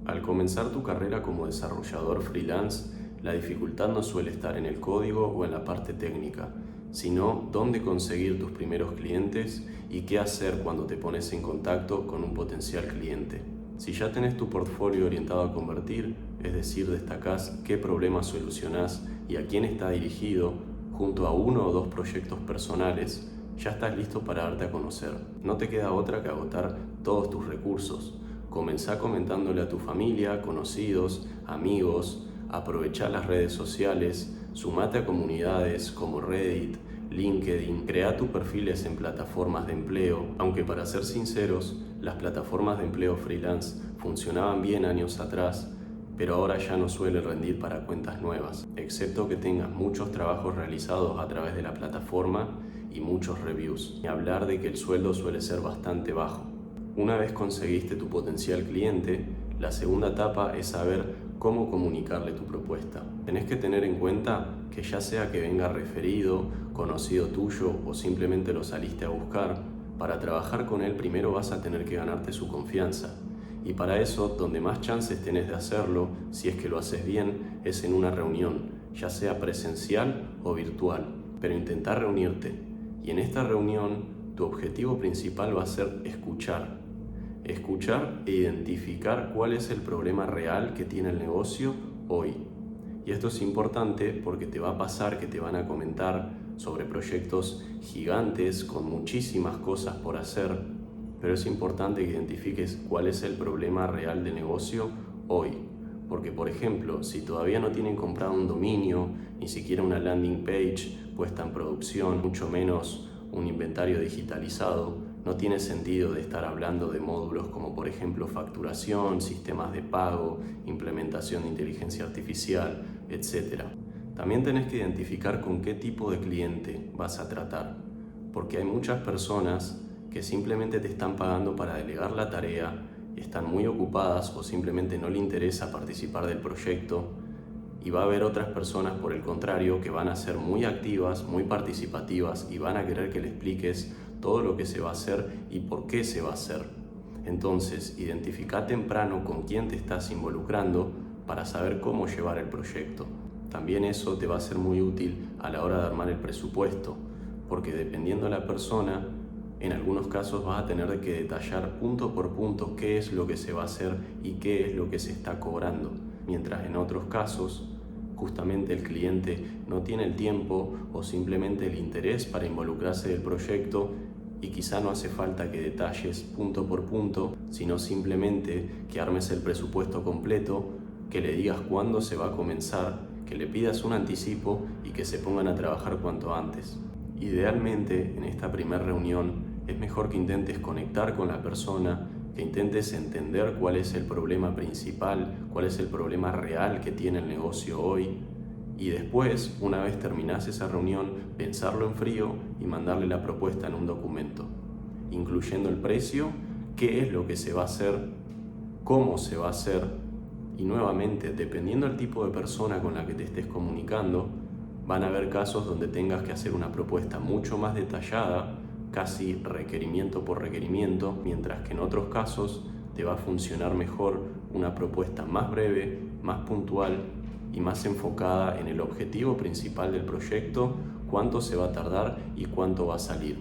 Al comenzar tu carrera como desarrollador freelance, la dificultad no suele estar en el código o en la parte técnica, sino dónde conseguir tus primeros clientes y qué hacer cuando te pones en contacto con un potencial cliente. Si ya tenés tu portfolio orientado a convertir, es decir, destacás qué problemas solucionás y a quién está dirigido, junto a uno o dos proyectos personales, ya estás listo para darte a conocer. No te queda otra que agotar todos tus recursos. Comenzá comentándole a tu familia, conocidos, amigos, aprovechá las redes sociales, sumate a comunidades como Reddit, LinkedIn, crea tus perfiles en plataformas de empleo, aunque para ser sinceros, las plataformas de empleo freelance funcionaban bien años atrás, pero ahora ya no suele rendir para cuentas nuevas, excepto que tengas muchos trabajos realizados a través de la plataforma y muchos reviews. Ni hablar de que el sueldo suele ser bastante bajo. Una vez conseguiste tu potencial cliente, la segunda etapa es saber cómo comunicarle tu propuesta. Tenés que tener en cuenta que ya sea que venga referido, conocido tuyo o simplemente lo saliste a buscar, para trabajar con él primero vas a tener que ganarte su confianza. Y para eso, donde más chances tenés de hacerlo, si es que lo haces bien, es en una reunión, ya sea presencial o virtual. Pero intentá reunirte. Y en esta reunión, tu objetivo principal va a ser escuchar. Escuchar e identificar cuál es el problema real que tiene el negocio hoy. Y esto es importante porque te va a pasar que te van a comentar sobre proyectos gigantes con muchísimas cosas por hacer, pero es importante que identifiques cuál es el problema real de negocio hoy. Porque, por ejemplo, si todavía no tienen comprado un dominio, ni siquiera una landing page puesta en producción, mucho menos un inventario digitalizado, no tiene sentido de estar hablando de módulos como, por ejemplo, facturación, sistemas de pago, implementación de inteligencia artificial, etc. También tenés que identificar con qué tipo de cliente vas a tratar, porque hay muchas personas que simplemente te están pagando para delegar la tarea, están muy ocupadas o simplemente no le interesa participar del proyecto, y va a haber otras personas, por el contrario, que van a ser muy activas, muy participativas y van a querer que le expliques todo lo que se va a hacer y por qué se va a hacer. Entonces, identifica temprano con quién te estás involucrando para saber cómo llevar el proyecto. También eso te va a ser muy útil a la hora de armar el presupuesto, porque dependiendo de la persona, en algunos casos vas a tener que detallar punto por punto qué es lo que se va a hacer y qué es lo que se está cobrando, mientras en otros casos justamente el cliente no tiene el tiempo o simplemente el interés para involucrarse del proyecto y quizá no hace falta que detalles punto por punto, sino simplemente que armes el presupuesto completo, que le digas cuándo se va a comenzar, que le pidas un anticipo y que se pongan a trabajar cuanto antes. Idealmente, en esta primera reunión, es mejor que intentes conectar con la persona, que intentes entender cuál es el problema principal, cuál es el problema real que tiene el negocio hoy, y después, una vez terminás esa reunión, pensarlo en frío y mandarle la propuesta en un documento, incluyendo el precio, qué es lo que se va a hacer, cómo se va a hacer, y nuevamente, dependiendo del tipo de persona con la que te estés comunicando, van a haber casos donde tengas que hacer una propuesta mucho más detallada, casi requerimiento por requerimiento, mientras que en otros casos te va a funcionar mejor una propuesta más breve, más puntual y más enfocada en el objetivo principal del proyecto, cuánto se va a tardar y cuánto va a salir.